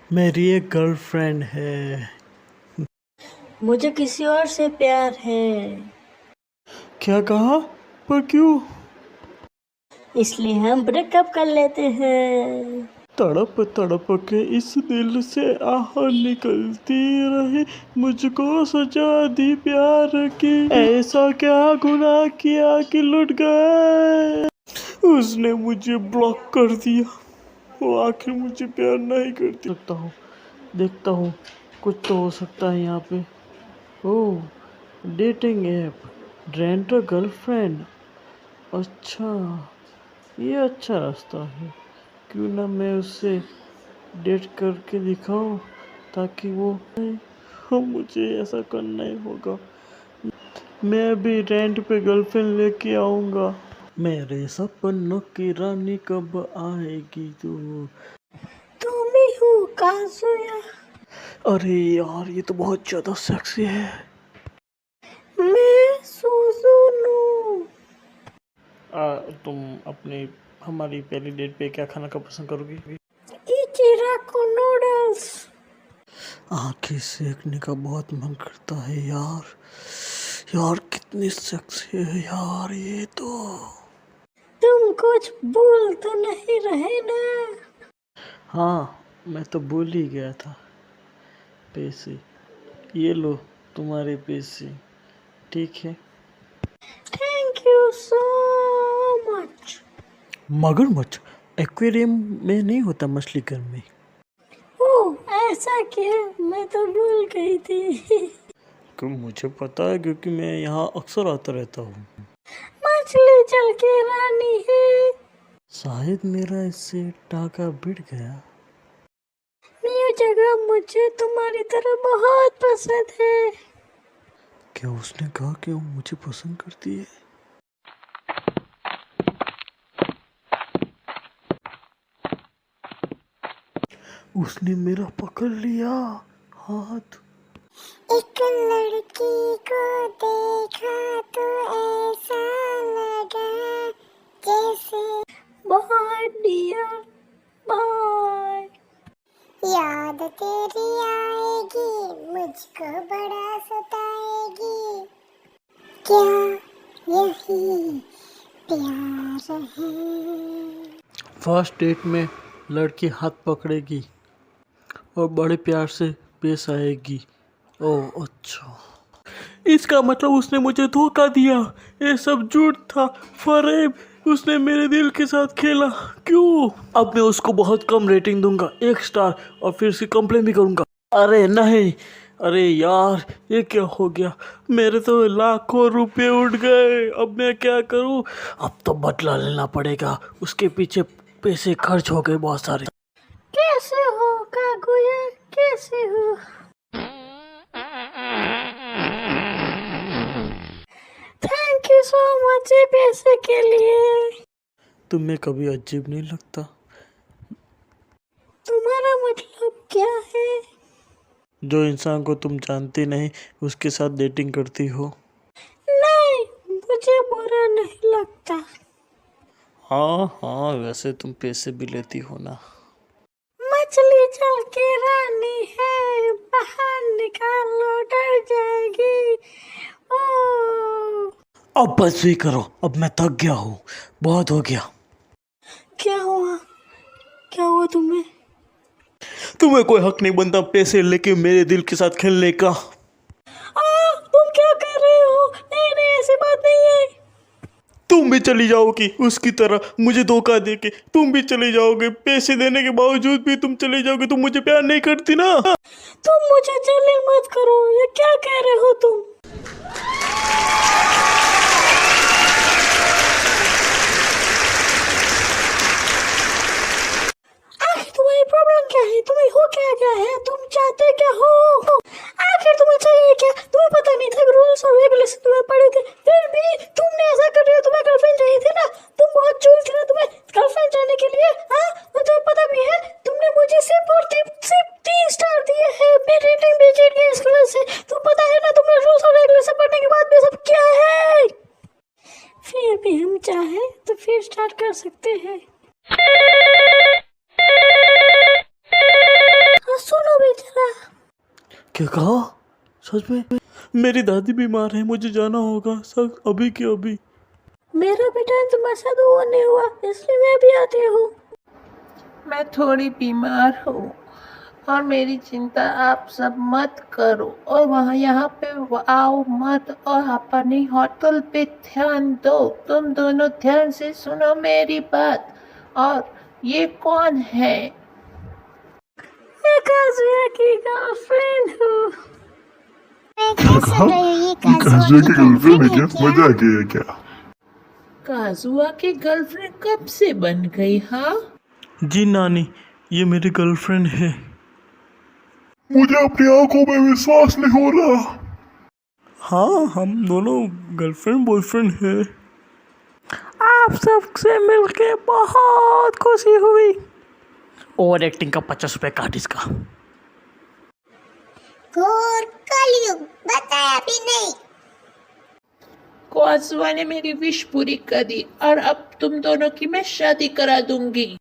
मेरी एक गर्लफ्रेंड है। मुझे किसी और से प्यार है, क्या कहा? पर क्यों? इसलिए हम ब्रेकअप कर लेते हैं। तड़प तड़प के इस दिल से आह निकलती रही, मुझको सजा दी प्यार की। ऐसा क्या गुनाह किया कि लुट गए। उसने मुझे ब्लॉक कर दिया। वो आखिर मुझे प्यार नहीं करती। देखता हूँ कुछ तो हो सकता है यहाँ पे। Oh, dating app, rent a girlfriend. अच्छा, ये अच्छा रास्ता है। क्यों ना मैं उससे डेट करके दिखाऊं, ताकि वो हाँ, मुझे ऐसा करना ही होगा। मैं भी रेंट पे गर्लफ्रेंड लेके आऊंगा। मेरे सपनों की रानी कब आएगी तू? तुम ही हो काजुया। अरे यार, ये तो बहुत ज्यादा सेक्सी है। मैं सुजुनु। तुम अपनी हमारी पहली डेट पे क्या खाना का पसंद करोगी? इचिराको नूडल्स। आंखें सेकने का बहुत मन करता है यार। यार कितनी सेक्सी है यार ये तो। तुम कुछ भूल तो नहीं रहे ना? हाँ, मैं तो भूल ही गया था। पैसे ये लो, तुम्हारे पैसे। ठीक है। Thank you so much. मगरमच्छ एक्वेरियम में नहीं होता, मछली घर में। ओह ऐसा क्या, मैं तो भूल गई थी। क्यों? मुझे पता है, क्योंकि मैं यहाँ अक्सर आता रहता हूँ। मछली जल के रानी है। शायद मेरा इससे टाका भिड़ गया। ये जगह मुझे तुम्हारी तरह बहुत पसंद है। क्या उसने कहा कि वो मुझे पसंद करती है? उसने मेरा पकड़ लिया हाथ। एक लड़की को देखा तो ऐसा लगा जैसे बाय डियर बाय। याद तेरी आएगी, मुझको बड़ा सताएगी। क्या यही प्यार है? फर्स्ट डेट में लड़की हाथ पकड़ेगी और बड़े प्यार से पेश आएगी। ओह अच्छा, इसका मतलब उसने मुझे धोखा दिया। ये सब झूठ था, फरेब। उसने मेरे दिल के साथ खेला। क्यों? अब मैं उसको बहुत कम रेटिंग दूंगा, 1 स्टार, और फिर उसकी कंप्लेन भी करूंगा। अरे नहीं, अरे यार, ये क्या हो गया? मेरे तो लाखों रुपए उड़ गए। अब मैं क्या करूं? अब तो बदला लेना पड़ेगा। उसके पीछे पैसे खर्च हो गए बहुत सारे। कैसे हो कागुया, कैसे हो? थैंक यू सो मच ये पैसे के लिए। तुम्हें कभी अजीब नहीं लगता? तुम्हारा मतलब क्या है? जो इंसान को तुम जानती नहीं, उसके साथ डेटिंग करती हो। नहीं, मुझे बुरा नहीं लगता। हाँ हाँ, वैसे तुम पैसे भी लेती हो ना। मछली जल के रानी है, बाहर निकालो डर जाएगी। ओ अब बस भी करो, अब मैं थक गया हूँ। बहुत हो गया। क्या हुआ, क्या हुआ तुम्हें? तुम्हें कोई हक नहीं बनता पैसे लेके मेरे दिल के साथ खेलने का। तुम क्या कर रहे हो? नहीं नहीं, ऐसी बात नहीं है। तुम भी चली जाओगी उसकी तरह, मुझे धोखा देके। तुम भी चली जाओगे, पैसे देने के बावजूद भी तुम चली जाओगे। तुम मुझे प्यार नहीं करती ना। तुम मुझे जलील मत करो, ये क्या कह रहे हो तुम? आखिर तुम्हारी प्रॉब्लम क्या है? तुम्हें हो क्या गया है? तुम चाहते क्या हो? आखिर तुम्हें चाहिए क्या? तुम्हें पता नहीं था रूल्स और रेगुलेशन तुम्हें पढ़े थे, फिर भी तुमने ऐसा कर रहे हो। तुम्हें गर्लफ्रेंड चाहिए थी ना? तुम बहुत चूल थी ना तुम्हें गर्लफ्रेंड चाहिए के लिए। हाँ, और तुम्हें पता भी है तुमने मुझे सिर्फ 3 स्टार दिए हैं। मेरी रेटिंग भी गिर गई इस वजह से। तुम पता है ना, तुमने रूल्स और रेगुलेशन पढ़ने के बाद भी सब क्या है। फिर भी हम चाहे तो फिर स्टार्ट कर सकते हैं। क्या कहा? सच में? मेरी दादी बीमार है, मुझे जाना होगा सर, अभी के अभी। मेरा भी टाइम तुम्हारे साथ हुआ नहीं हुआ, इसलिए मैं भी आती हूँ। मैं थोड़ी बीमार हूँ और मेरी चिंता आप सब मत करो, और वहाँ यहाँ पे आओ मत, और अपनी होटल पे ध्यान दो। तुम दोनों ध्यान से सुनो मेरी बात। और ये कौन है? मैं काजुया की गर्लफ्रेंड हूँ। मैं क्या सुन रही हूँ? ये काजुआ की गर्लफ्रेंड है क्या? मजाक है क्या? काजुआ की गर्लफ्रेंड कब से बन गई? हाँ, जी नानी, ये मेरी गर्लफ्रेंड है। मुझे अपनी आंखों में विश्वास नहीं हो रहा। हाँ, हम दोनों गर्लफ्रेंड बॉयफ्रेंड है। आप सबसे मिलके बहुत खुशी हुई। ओवर एक्टिंग का 50 रुपए काट इसका। घोर कलयुग, बताया भी नहीं। काजुआ ने मेरी विश पूरी कर दी और अब तुम दोनों की मैं शादी करा दूंगी।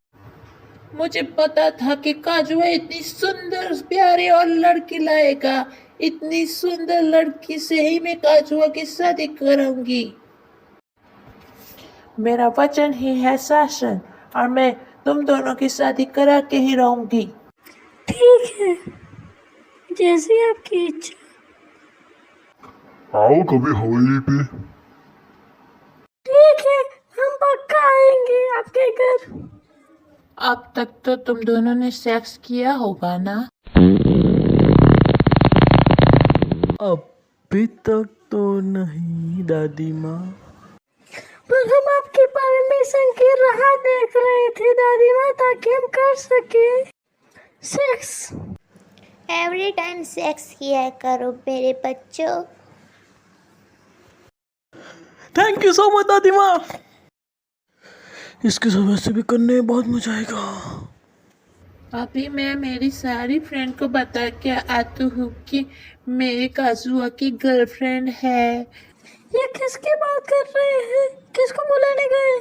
मुझे पता था कि काजुआ इतनी सुंदर प्यारी और लड़की लाएगा। इतनी सुंदर लड़की से ही मैं काजुआ की शादी कराऊंगी। मेरा वचन ही है शासन, और मैं तुम दोनों की शादी करा के ही रहूंगी। ठीक है, जैसी आपकी इच्छा। आओ कभी हवेली पे। ठीक है, हम पक्का आएंगे आपके घर। अब तक तो तुम दोनों ने सेक्स किया होगा ना? अभी तक तो नहीं दादी माँ। पर हम आपके परमिशन की राह देख रहे थे दादी माँ, ताकि हम कर सके सेक्स। एवरी टाइम सेक्स किया करो मेरे बच्चों। थैंक यू सो मच दादी माँ। इसके साथ वैसे भी करने में बहुत मजा आएगा। अभी मैं मेरी सारी फ्रेंड को बता के आती हूँ कि मेरे काजुआ की गर्लफ्रेंड है। ये किसकी बात कर रहे हैं? किसको बुलाने गए?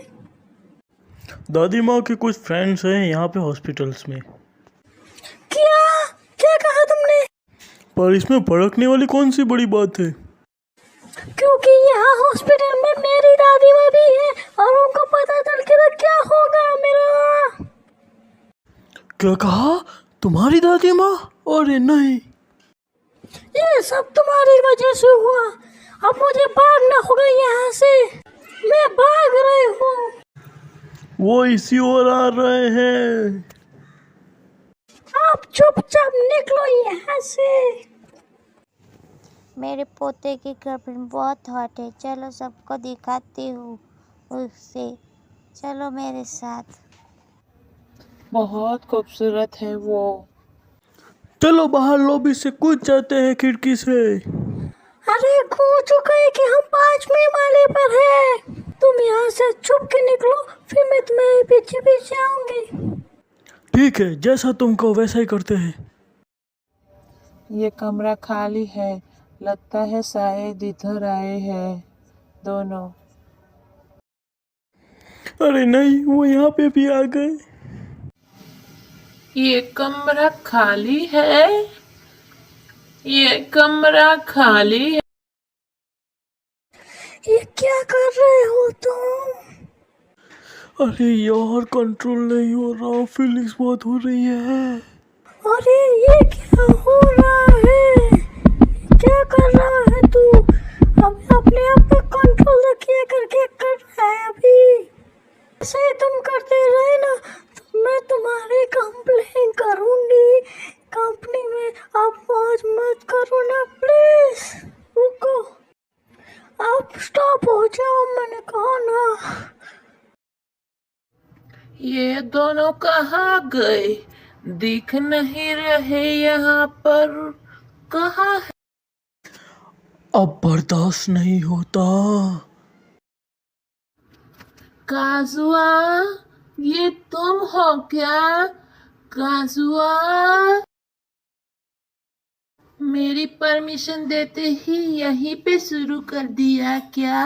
दादी माँ के कुछ फ्रेंड्स हैं यहाँ पे हॉस्पिटल्स में। क्या क्या कहा तुमने? पर इसमें भड़कने वाली कौन सी बड़ी बात है? क्योंकि यहाँ हॉस्पिटल में मेरी दादी माँ भी है, और उनको पता चल के तो क्या होगा मेरा। क्या कहा? तुम्हारी दादी माँ? अरे नहीं, ये सब तुम्हारी वजह से हुआ। अब मुझे भागना होगा यहाँ से। मैं भाग रही हूँ। वो इसी ओर आ रहे हैं। आप चुपचाप निकलो यहाँ से। मेरे पोते की गर्लफ्रेंड बहुत हॉट है, चलो सबको दिखाती हूँ उसे। चलो मेरे साथ। बहुत खूबसूरत है वो। चलो बाहर लॉबी से कूद जाते हैं खिड़की से। अरे खो चुका है कि हम 5वें माले पर है। तुम यहाँ से छुप के निकलो, फिर मैं तुम्हारे पीछे पीछे आऊंगी। ठीक है, जैसा तुम कहो वैसा ही करते हैं। ये कमरा खाली है, लगता है शायद इधर आए हैं दोनों। अरे नहीं, वो यहाँ पे भी आ गए। ये कमरा खाली है। ये कमरा खाली है। ये क्या कर रहे हो तुम? अरे यार, कंट्रोल नहीं हो रहा, फीलिंग्स बहुत हो रही है। अरे ये क्या हो रहा है? क्या कर रहा है तू? अब अपने आप पे कंट्रोल रखिए करके कर रहा है अभी। ऐसे ही तुम करते रहे ना तो मैं तुम्हारी कंप्लेन करूंगी कंपनी में। आप मौज मत करो ना प्लीज। रुको, आप स्टॉप हो जाओ, मैंने कहा ना। ये दोनों कहाँ गए? दिख नहीं रहे यहाँ पर। कहाँ है? अब बर्दाश्त नहीं होता। काजुआ, ये तुम हो क्या? काजुआ, मेरी परमिशन देते ही यहीं पे शुरू कर दिया क्या?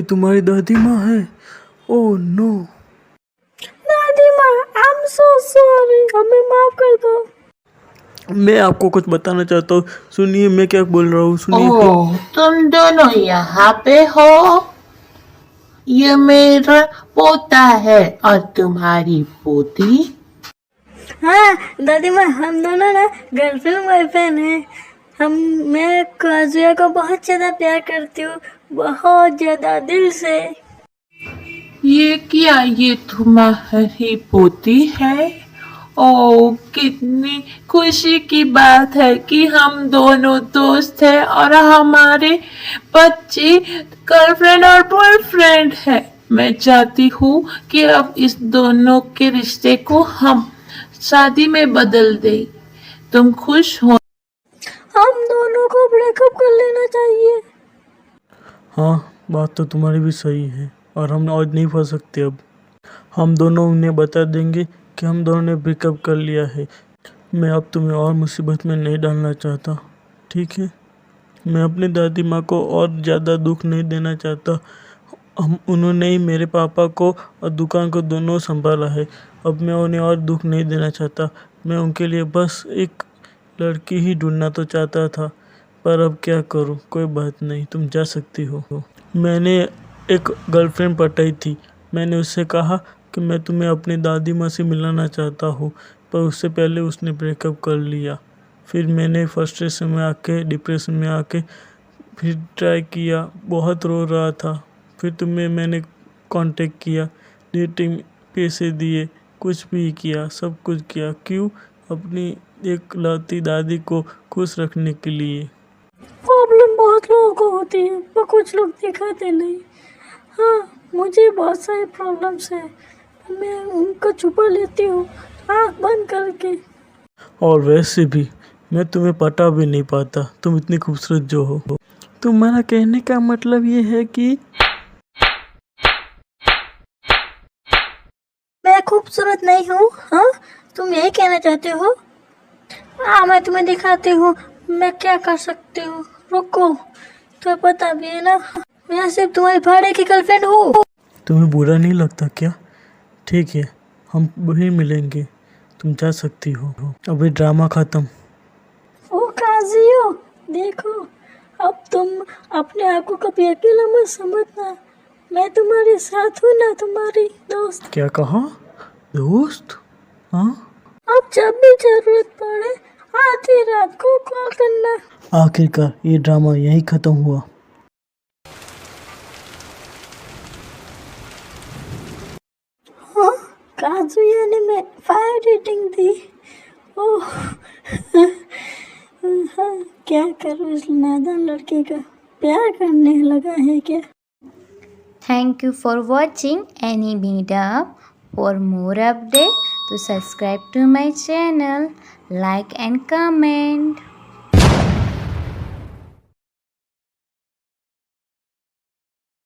ये तुम्हारी दादी माँ है? Oh no. दादी माँ, आई एम सो सॉरी, हमें माफ कर दो। मैं आपको कुछ बताना चाहता हूँ, सुनिए मैं क्या बोल रहा हूँ, सुनिए। ओह, तुम दोनों यहाँ पे हो? ये मेरा पोता है और तुम्हारी पोती। हाँ दादी माँ, हम दोनों ना गर्लफ्रेंड बॉयफ्रेंड हैं। मैं काजुया को बहुत ज़्यादा प्यार करती हूँ, बहुत ज़्यादा दिल से। ये क्या, ये तुम्हारी पोती है? ओह, कितनी खुशी की बात है कि हम दोनों दोस्त हैं और हमारे बच्चे गर्लफ्रेंड और बॉयफ्रेंड है। मैं चाहती हूँ कि अब इस दोनों के रिश्ते को हम शादी में बदल दें। तुम खुश हो? हम दोनों को ब्रेकअप कर लेना चाहिए। हाँ, बात तो तुम्हारी भी सही है और हम आज नहीं फंस सकते। अब हम दोनों उन्हें बता देंगे कि हम दोनों ने ब्रेकअप कर लिया है। मैं अब तुम्हें और मुसीबत में नहीं डालना चाहता, ठीक है? मैं अपनी दादी माँ को और ज़्यादा दुख नहीं देना चाहता। उन्होंने ही मेरे पापा को और दुकान को दोनों संभाला है। अब मैं उन्हें और दुख नहीं देना चाहता। मैं उनके लिए बस एक लड़की ही ढूंढना तो चाहता था, पर अब क्या करूं? कोई बात नहीं, तुम जा सकती हो। मैंने एक गर्लफ्रेंड पटाई थी। मैंने उससे कहा कि मैं तुम्हें अपनी दादी माँ से मिलाना चाहता हूँ, पर उससे पहले उसने ब्रेकअप कर लिया। फिर मैंने फ्रस्ट्रेशन में आके, डिप्रेशन में आके फिर ट्राई किया, बहुत रो रहा था। फिर तुम्हें मैंने कांटेक्ट किया, डेटिंग पैसे दिए, कुछ भी किया, सब कुछ किया। क्यों? अपनी एक लौती दादी को खुश रखने के लिए। प्रॉब्लम बहुत लोगों को होती है, पर कुछ लोग दिखाते नहीं। हाँ, मुझे बहुत सारी प्रॉब्लम्स है, मैं उनको छुपा लेती हूँ आँख बंद करके। और वैसे भी मैं तुम्हें पटा भी नहीं पाता, तुम इतनी खूबसूरत जो हो। तुम्हारा कहने का मतलब ये है कि मैं खूबसूरत नहीं हूँ? हाँ, तुम यही कहना चाहते हो? हाँ, मैं तुम्हें दिखाती हूँ मैं क्या कर सकती हूँ। रुको, तो पता भी है ना, मैं सिर्फ तुम्हारी भाड़े की गर्लफ्रेंड हूँ। तुम्हें बुरा नहीं लगता क्या? ठीक है, हम वहीं मिलेंगे, तुम जा सकती हो। अभी ड्रामा खत्म। ओ काजियो, देखो, अब तुम अपने आप को कभी अकेला मत समझना। मैं तुम्हारे साथ हूँ ना, तुम्हारी दोस्त। क्या कहा? दोस्त? हाँ, अब जब भी जरूरत पड़े आधी रात को कॉल करना। आखिरकार ये ड्रामा यहीं खत्म हुआ। हाँ, काजुया ने मैं फायर रेटिंग दी। ओह हाँ, क्या करूँ, इस नादान लड़के का प्यार करने लगा है क्या? Thank you for watching Anime Dub. For more updates, to subscribe to my channel, like and comment.